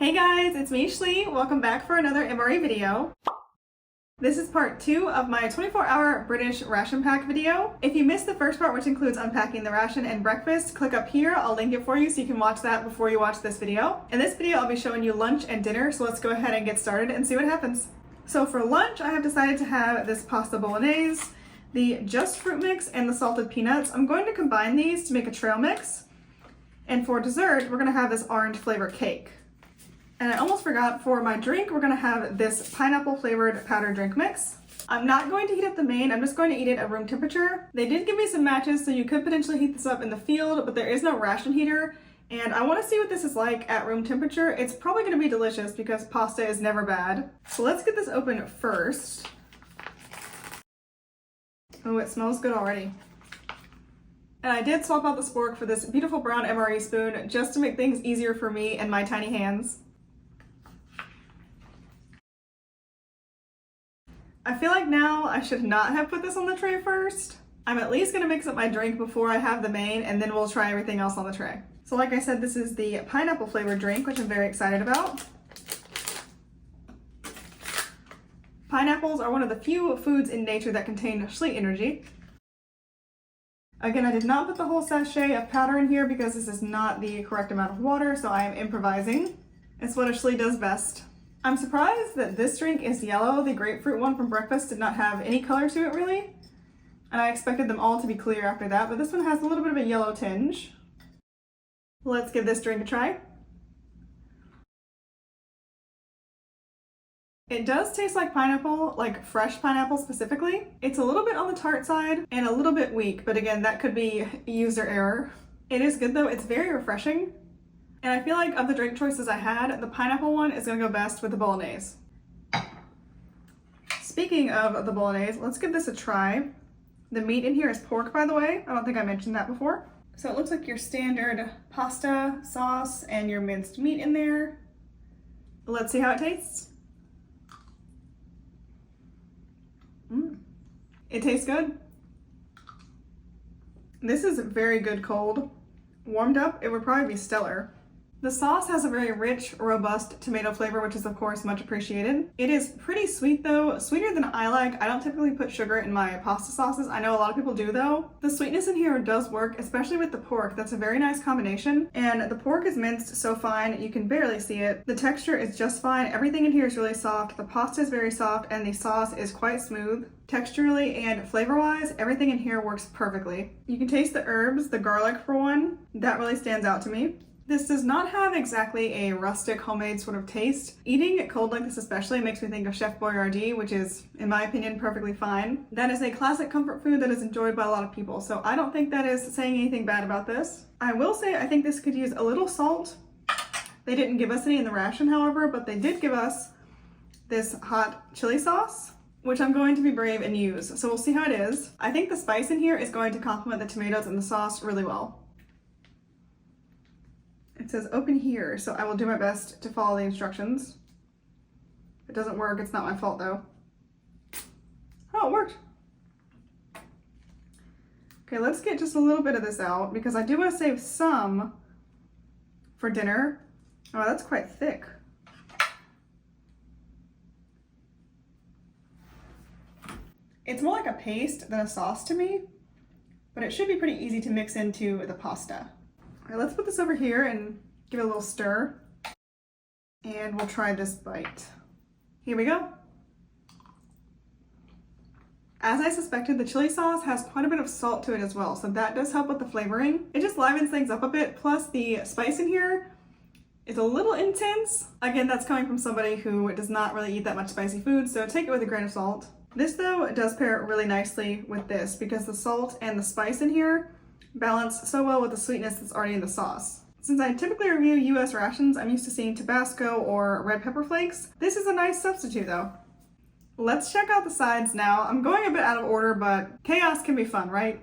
Hey guys, it's me, Schlee. Welcome back for another MRE video. This is part 2 of my 24-hour British ration pack video. If you missed the first part, which includes unpacking the ration and breakfast, click up here. I'll link it for you so you can watch that before you watch this video. In this video, I'll be showing you lunch and dinner, so let's go ahead and get started and see what happens. So for lunch, I have decided to have this pasta bolognese, the just fruit mix, and the salted peanuts. I'm going to combine these to make a trail mix. And for dessert, we're gonna have this orange flavor cake. And I almost forgot, for my drink, we're gonna have this pineapple flavored powdered drink mix. I'm not going to heat up the main, I'm just going to eat it at room temperature. They did give me some matches, so you could potentially heat this up in the field, but there is no ration heater. And I wanna see what this is like at room temperature. It's probably gonna be delicious because pasta is never bad. So let's get this open first. Oh, it smells good already. And I did swap out the spork for this beautiful brown MRE spoon just to make things easier for me and my tiny hands. I feel like now I should not have put this on the tray first. I'm at least gonna mix up my drink before I have the main, and then we'll try everything else on the tray. So like I said, this is the pineapple flavored drink, which I'm very excited about. Pineapples are one of the few foods in nature that contain Schlee energy. Again, I did not put the whole sachet of powder in here because this is not the correct amount of water, so I am improvising. It's what a Schlee does best. I'm surprised that this drink is yellow. The grapefruit one from breakfast did not have any color to it really. And I expected them all to be clear after that, but this one has a little bit of a yellow tinge. Let's give this drink a try. It does taste like pineapple, like fresh pineapple specifically. It's a little bit on the tart side and a little bit weak, but again, that could be user error. It is good though, it's very refreshing. And I feel like of the drink choices I had, the pineapple one is gonna go best with the bolognese. Speaking of the bolognese, let's give this a try. The meat in here is pork, by the way. I don't think I mentioned that before. So it looks like your standard pasta sauce and your minced meat in there. Let's see how it tastes. It tastes good. This is very good cold. Warmed up, it would probably be stellar. The sauce has a very rich, robust tomato flavor, which is of course much appreciated. It is pretty sweet though, sweeter than I like. I don't typically put sugar in my pasta sauces. I know a lot of people do though. The sweetness in here does work, especially with the pork. That's a very nice combination. And the pork is minced so fine, you can barely see it. The texture is just fine. Everything in here is really soft. The pasta is very soft and the sauce is quite smooth. Texturally and flavor-wise, everything in here works perfectly. You can taste the herbs, the garlic for one. That really stands out to me. This does not have exactly a rustic homemade sort of taste. Eating it cold like this especially makes me think of Chef Boyardee, which is, in my opinion, perfectly fine. That is a classic comfort food that is enjoyed by a lot of people, so I don't think that is saying anything bad about this. I will say I think this could use a little salt. They didn't give us any in the ration, however, but they did give us this hot chili sauce, which I'm going to be brave and use, so we'll see how it is. I think the spice in here is going to complement the tomatoes and the sauce really well. It says open here, so I will do my best to follow the instructions. If it doesn't work, it's not my fault though. Oh, it worked. Okay, let's get just a little bit of this out because I do want to save some for dinner. Oh, that's quite thick. It's more like a paste than a sauce to me, but it should be pretty easy to mix into the pasta. All right, let's put this over here and give it a little stir. And we'll try this bite. Here we go. As I suspected, the chili sauce has quite a bit of salt to it as well, so that does help with the flavoring. It just livens things up a bit, plus the spice in here is a little intense. Again, that's coming from somebody who does not really eat that much spicy food, so take it with a grain of salt. This though does pair really nicely with this because the salt and the spice in here balance so well with the sweetness that's already in the sauce. Since I typically review US rations, I'm used to seeing Tabasco or red pepper flakes. This is a nice substitute though. Let's check out the sides now. I'm going a bit out of order, but chaos can be fun, right?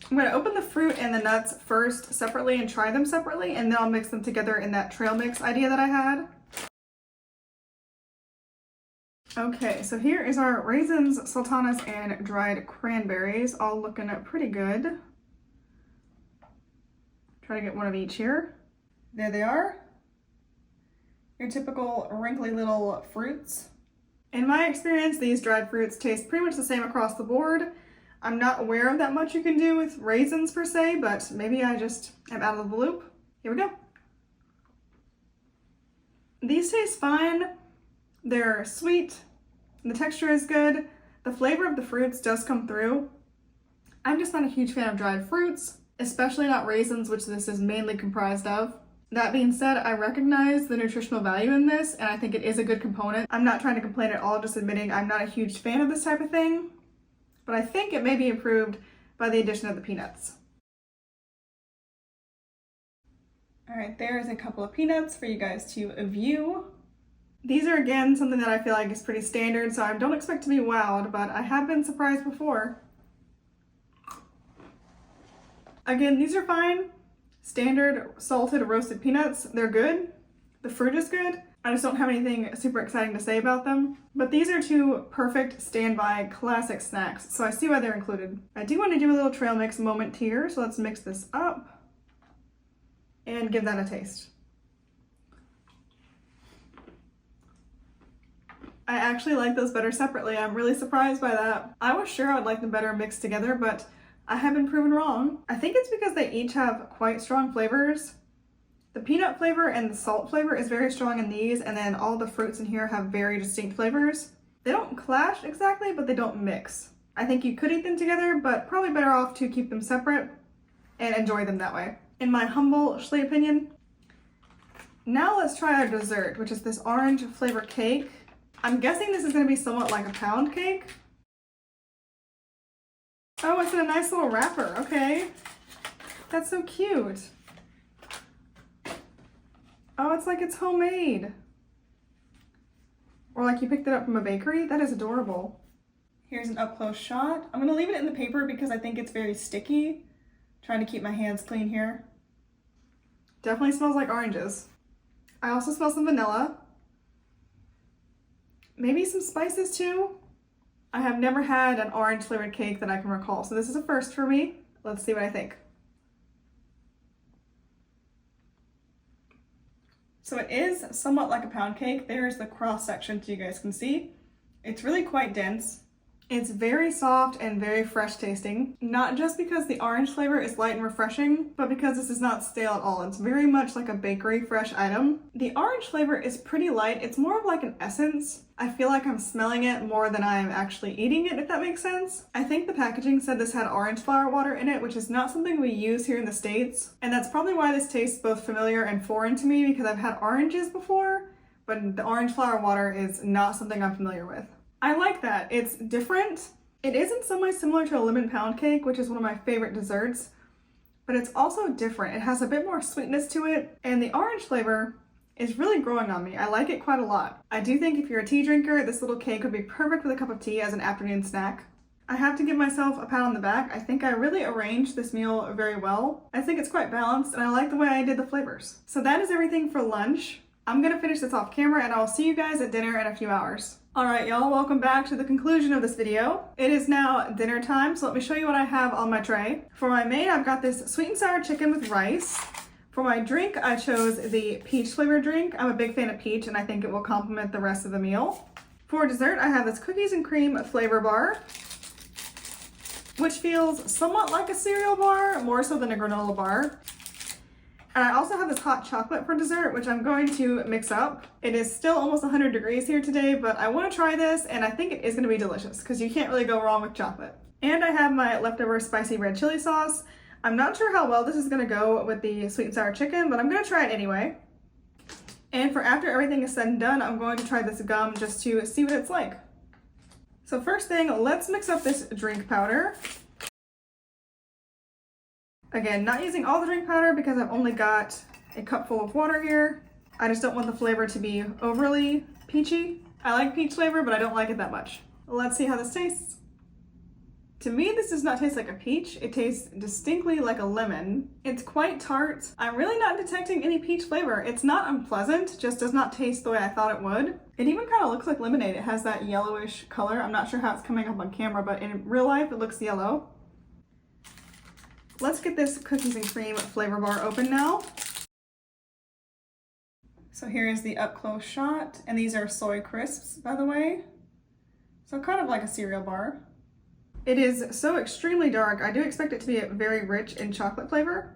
I'm gonna open the fruit and the nuts first separately and try them separately, and then I'll mix them together in that trail mix idea that I had. Okay, so here is our raisins, sultanas, and dried cranberries, all looking pretty good. Try to get one of each here. There they are. Your typical wrinkly little fruits. In my experience, these dried fruits taste pretty much the same across the board. I'm not aware of that much you can do with raisins per se, but maybe I just am out of the loop. Here we go. These taste fine. They're sweet. The texture is good. The flavor of the fruits does come through. I'm just not a huge fan of dried fruits, especially not raisins, which this is mainly comprised of. That being said, I recognize the nutritional value in this, and I think it is a good component. I'm not trying to complain at all, just admitting I'm not a huge fan of this type of thing, but I think it may be improved by the addition of the peanuts. All right, there's a couple of peanuts for you guys to view. These are, again, something that I feel like is pretty standard, so I don't expect to be wowed, but I have been surprised before. Again, these are fine. Standard salted roasted peanuts, they're good. The fruit is good. I just don't have anything super exciting to say about them. But these are two perfect standby classic snacks, so I see why they're included. I do want to do a little trail mix moment here, so let's mix this up and give that a taste. I actually like those better separately. I'm really surprised by that. I was sure I'd like them better mixed together, but I have been proven wrong. I think it's because they each have quite strong flavors. The peanut flavor and the salt flavor is very strong in these, and then all the fruits in here have very distinct flavors. They don't clash exactly, but they don't mix. I think you could eat them together, but probably better off to keep them separate and enjoy them that way, in my humble Schlee opinion. Now let's try our dessert, which is this orange flavor cake. I'm guessing this is going to be somewhat like a pound cake. Oh, it's in a nice little wrapper. Okay. That's so cute. Oh, it's like it's homemade. Or like you picked it up from a bakery. That is adorable. Here's an up close shot. I'm going to leave it in the paper because I think it's very sticky. Trying to keep my hands clean here. Definitely smells like oranges. I also smell some vanilla. Maybe some spices too. I have never had an orange flavored cake that I can recall, so this is a first for me. Let's see what I think. So it is somewhat like a pound cake. There's the cross section so you guys can see. It's really quite dense. It's very soft and very fresh tasting. Not just because the orange flavor is light and refreshing, but because this is not stale at all. It's very much like a bakery fresh item. The orange flavor is pretty light. It's more of like an essence. I feel like I'm smelling it more than I'm actually eating it, if that makes sense. I think the packaging said this had orange flower water in it, which is not something we use here in the States. And that's probably why this tastes both familiar and foreign to me, because I've had oranges before, but the orange flower water is not something I'm familiar with. I like that. It's different. It is in some ways similar to a lemon pound cake, which is one of my favorite desserts, but it's also different. It has a bit more sweetness to it, and the orange flavor is really growing on me. I like it quite a lot. I do think if you're a tea drinker, this little cake would be perfect with a cup of tea as an afternoon snack. I have to give myself a pat on the back. I think I really arranged this meal very well. I think it's quite balanced, and I like the way I did the flavors. So that is everything for lunch. I'm gonna finish this off camera, and I'll see you guys at dinner in a few hours. All right, y'all, welcome back to the conclusion of this video. It is now dinner time, so let me show you what I have on my tray. For my main, I've got this sweet and sour chicken with rice. For my drink, I chose the peach flavored drink. I'm a big fan of peach, and I think it will complement the rest of the meal. For dessert, I have this cookies and cream flavor bar, which feels somewhat like a cereal bar, more so than a granola bar. And I also have this hot chocolate for dessert, which I'm going to mix up. It is still almost 100 degrees here today, but I want to try this, and I think it is going to be delicious because you can't really go wrong with chocolate. And I have my leftover spicy red chili sauce. I'm not sure how well this is going to go with the sweet and sour chicken, but I'm going to try it anyway. And for after everything is said and done, I'm going to try this gum just to see what it's like. So first thing, let's mix up this drink powder. Again, not using all the drink powder because I've only got a cup full of water here. I just don't want the flavor to be overly peachy. I like peach flavor, but I don't like it that much. Let's see how this tastes. To me, this does not taste like a peach. It tastes distinctly like a lemon. It's quite tart. I'm really not detecting any peach flavor. It's not unpleasant, just does not taste the way I thought it would. It even kind of looks like lemonade. It has that yellowish color. I'm not sure how it's coming up on camera, but in real life, it looks yellow. Let's get this cookies and cream flavor bar open now. So here is the up close shot, and these are soy crisps, by the way. So kind of like a cereal bar. It is so extremely dark. I do expect it to be very rich in chocolate flavor.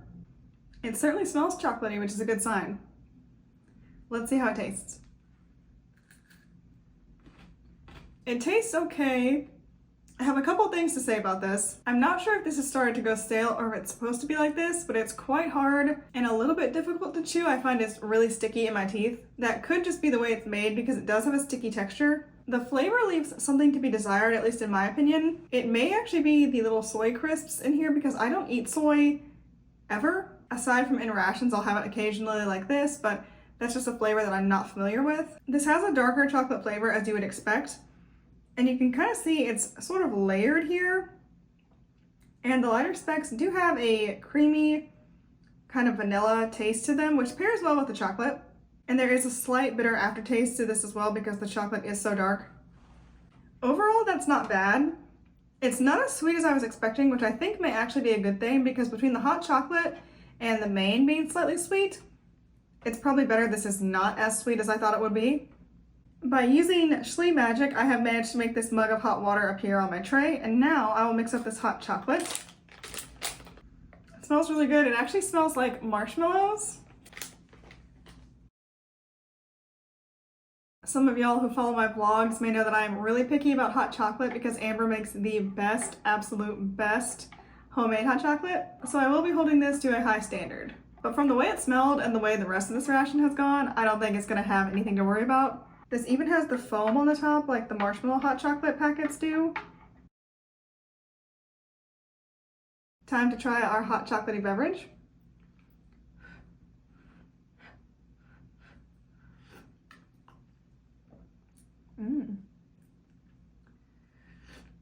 It certainly smells chocolatey, which is a good sign. Let's see how it tastes. It tastes okay. I have a couple things to say about this. I'm not sure if this has started to go stale or if it's supposed to be like this, but it's quite hard and a little bit difficult to chew. I find it's really sticky in my teeth. That could just be the way it's made because it does have a sticky texture. The flavor leaves something to be desired, at least in my opinion. It may actually be the little soy crisps in here because I don't eat soy ever. Aside from in rations, I'll have it occasionally like this, but that's just a flavor that I'm not familiar with. This has a darker chocolate flavor as you would expect. And you can kind of see it's sort of layered here. And the lighter specks do have a creamy kind of vanilla taste to them, which pairs well with the chocolate. And there is a slight bitter aftertaste to this as well because the chocolate is so dark. Overall, that's not bad. It's not as sweet as I was expecting, which I think may actually be a good thing because between the hot chocolate and the main being slightly sweet, it's probably better this is not as sweet as I thought it would be. By using Schlee magic, I have managed to make this mug of hot water appear on my tray, and now I will mix up this hot chocolate. It smells really good. It actually smells like marshmallows. Some of y'all who follow my vlogs may know that I'm really picky about hot chocolate because Amber makes the best, absolute best homemade hot chocolate. So I will be holding this to a high standard. But from the way it smelled and the way the rest of this ration has gone, I don't think it's gonna have anything to worry about. This even has the foam on the top like the marshmallow hot chocolate packets do. Time to try our hot chocolatey beverage.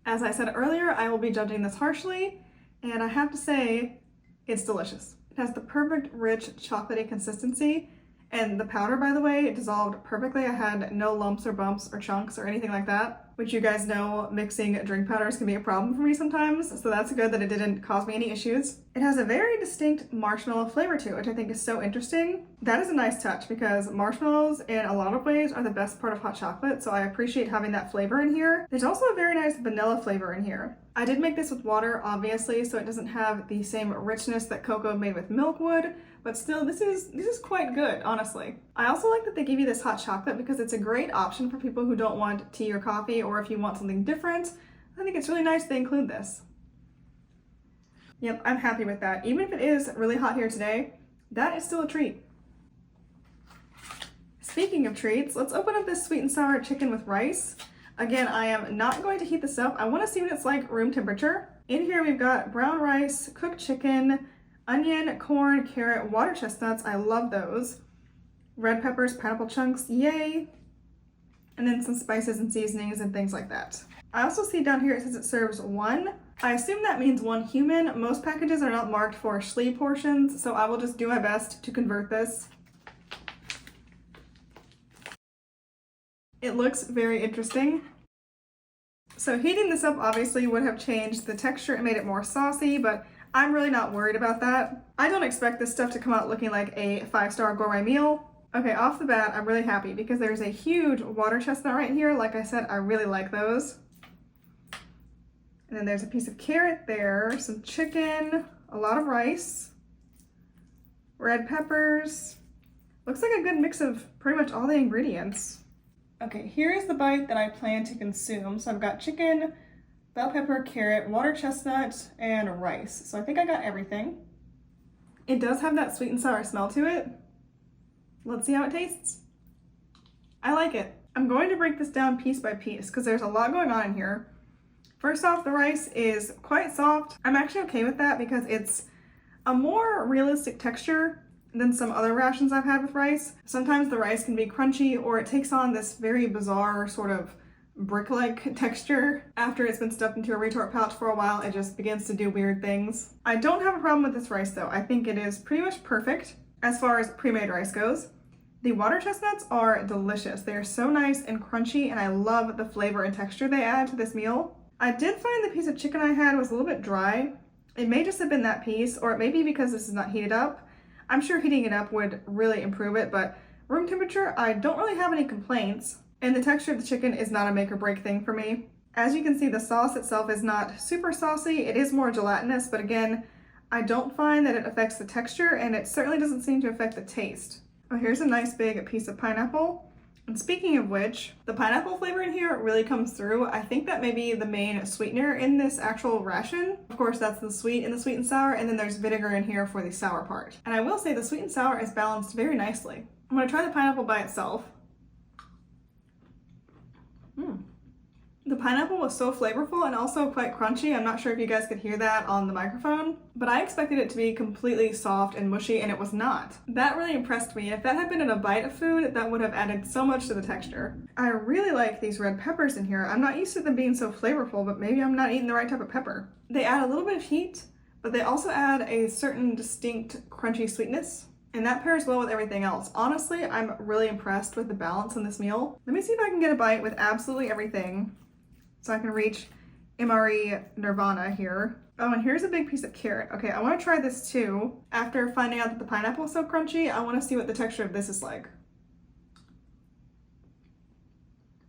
As I said earlier, I will be judging this harshly, and I have to say, it's delicious. It has the perfect rich chocolatey consistency. And the powder, by the way, it dissolved perfectly. I had no lumps or bumps or chunks or anything like that, which you guys know mixing drink powders can be a problem for me sometimes, so that's good that it didn't cause me any issues. It has a very distinct marshmallow flavor to it, which I think is so interesting. That is a nice touch because marshmallows in a lot of ways are the best part of hot chocolate, so I appreciate having that flavor in here. There's also a very nice vanilla flavor in here. I did make this with water, obviously, so it doesn't have the same richness that cocoa made with milk would, but still, this is quite good, honestly. I also like that they give you this hot chocolate because it's a great option for people who don't want tea or coffee, or if you want something different. I think it's really nice they include this. Yep, I'm happy with that. Even if it is really hot here today, that is still a treat. Speaking of treats, let's open up this sweet and sour chicken with rice. Again, I am not going to heat this up. I want to see what it's like room temperature. In here we've got brown rice, cooked chicken, onion, corn, carrot, water chestnuts. I love those. Red peppers, pineapple chunks, yay. And then some spices and seasonings and things like that. I also see down here it says it serves one. I assume that means one human. Most packages are not marked for Schlee portions, so I will just do my best to convert this. It looks very interesting. So heating this up obviously would have changed the texture and made it more saucy, but I'm really not worried about that. I don't expect this stuff to come out looking like a 5-star gourmet meal. Okay, off the bat, I'm really happy because there's a huge water chestnut right here. Like I said, I really like those. And then there's a piece of carrot there, some chicken, a lot of rice, red peppers. Looks like a good mix of pretty much all the ingredients. Okay, here is the bite that I plan to consume. So I've got chicken, bell pepper, carrot, water chestnut, and rice. So I think I got everything. It does have that sweet and sour smell to it. Let's see how it tastes. I like it. I'm going to break this down piece by piece because there's a lot going on in here. First off, the rice is quite soft. I'm actually okay with that because it's a more realistic texture than some other rations I've had with rice. Sometimes the rice can be crunchy or it takes on this very bizarre sort of brick-like texture. After it's been stuffed into a retort pouch for a while, it just begins to do weird things. I don't have a problem with this rice though. I think it is pretty much perfect as far as pre-made rice goes. The water chestnuts are delicious. They are so nice and crunchy and I love the flavor and texture they add to this meal. I did find the piece of chicken I had was a little bit dry. It may just have been that piece, or it may be because this is not heated up. I'm sure heating it up would really improve it, but Room temperature, I don't really have any complaints, and the texture of the chicken is not a make or break thing for me. As you can see, the sauce itself is not super saucy. It is more gelatinous, but again, I don't find that it affects the texture, and it certainly doesn't seem to affect the taste. Oh, here's a nice big piece of pineapple. And speaking of which, the pineapple flavor in here really comes through. I think that may be the main sweetener in this actual ration. Of course, that's the sweet in the sweet and sour, and then there's vinegar in here for the sour part. And I will say the sweet and sour is balanced very nicely. I'm gonna try the pineapple by itself. The pineapple was so flavorful and also quite crunchy. I'm not sure if you guys could hear that on the microphone, but I expected it to be completely soft and mushy, and it was not. That really impressed me. If that had been in a bite of food, that would have added so much to the texture. I really like these red peppers in here. I'm not used to them being so flavorful, but maybe I'm not eating the right type of pepper. They add a little bit of heat, but they also add a certain distinct crunchy sweetness, and that pairs well with everything else. Honestly, I'm really impressed with the balance in this meal. Let me see if I can get a bite with absolutely everything, so I can reach MRE nirvana here. Oh, and here's a big piece of carrot. Okay, I want to try this too. After finding out that the pineapple is so crunchy, I want to see what the texture of this is like.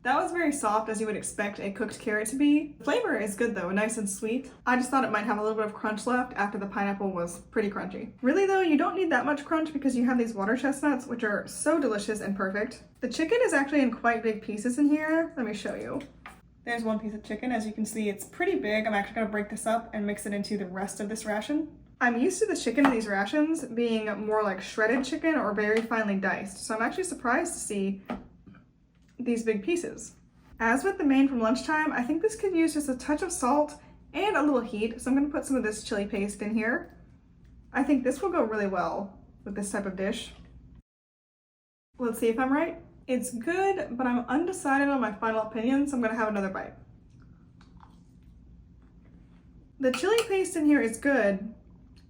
That was very soft, as you would expect a cooked carrot to be. The flavor is good though, nice and sweet. I just thought it might have a little bit of crunch left after the pineapple was pretty crunchy. Really though, you don't need that much crunch because you have these water chestnuts, which are so delicious and perfect. The chicken is actually in quite big pieces in here. Let me show you. There's one piece of chicken. As you can see, it's pretty big. I'm actually gonna break this up and mix it into the rest of this ration. I'm used to the chicken in these rations being more like shredded chicken or very finely diced, so I'm actually surprised to see these big pieces. As with the main from lunchtime, I think this could use just a touch of salt and a little heat, so I'm gonna put some of this chili paste in here. I think this will go really well with this type of dish. Let's see if I'm right. It's good, but I'm undecided on my final opinion, so I'm gonna have another bite. The chili paste in here is good,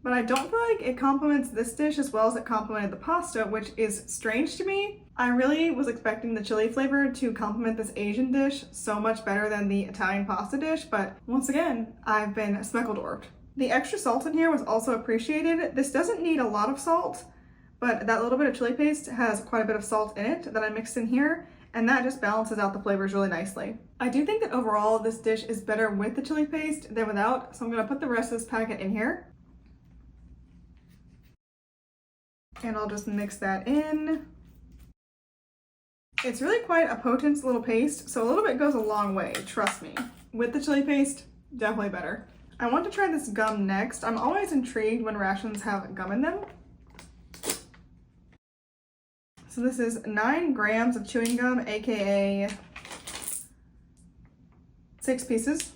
but I don't feel like it complements this dish as well as it complemented the pasta, which is strange to me. I really was expecting the chili flavor to complement this Asian dish so much better than the Italian pasta dish, but once again, I've been Smeckledorfed. The extra salt in here was also appreciated. This doesn't need a lot of salt, but that little bit of chili paste has quite a bit of salt in it that I mixed in here, and that just balances out the flavors really nicely. I do think that overall this dish is better with the chili paste than without, so I'm gonna put the rest of this packet in here. And I'll just mix that in. It's really quite a potent little paste, so a little bit goes a long way, trust me. With the chili paste, definitely better. I want to try this gum next. I'm always intrigued when rations have gum in them. So this is 9 grams of chewing gum, aka 6 pieces.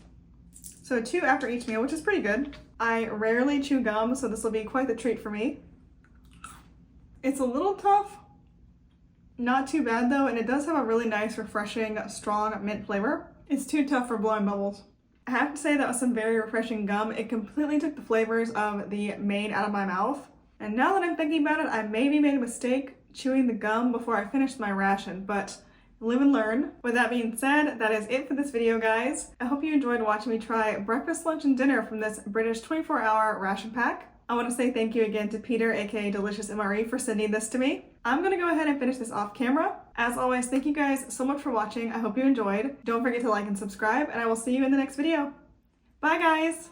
So 2 after each meal, which is pretty good. I rarely chew gum, so this will be quite the treat for me. It's a little tough, not too bad though, and it does have a really nice, refreshing, strong mint flavor. It's too tough for blowing bubbles. I have to say that was some very refreshing gum. It completely took the flavors of the main out of my mouth. And now that I'm thinking about it, I maybe made a mistake chewing the gum before I finished my ration, but live and learn. With that being said, that is it for this video, guys. I hope you enjoyed watching me try breakfast, lunch, and dinner from this British 24-hour ration pack. I want to say thank you again to Peter, aka Delicious MRE, for sending this to me. I'm going to go ahead and finish this off camera. As always, thank you guys so much for watching. I hope you enjoyed. Don't forget to like and subscribe, and I will see you in the next video. Bye, guys!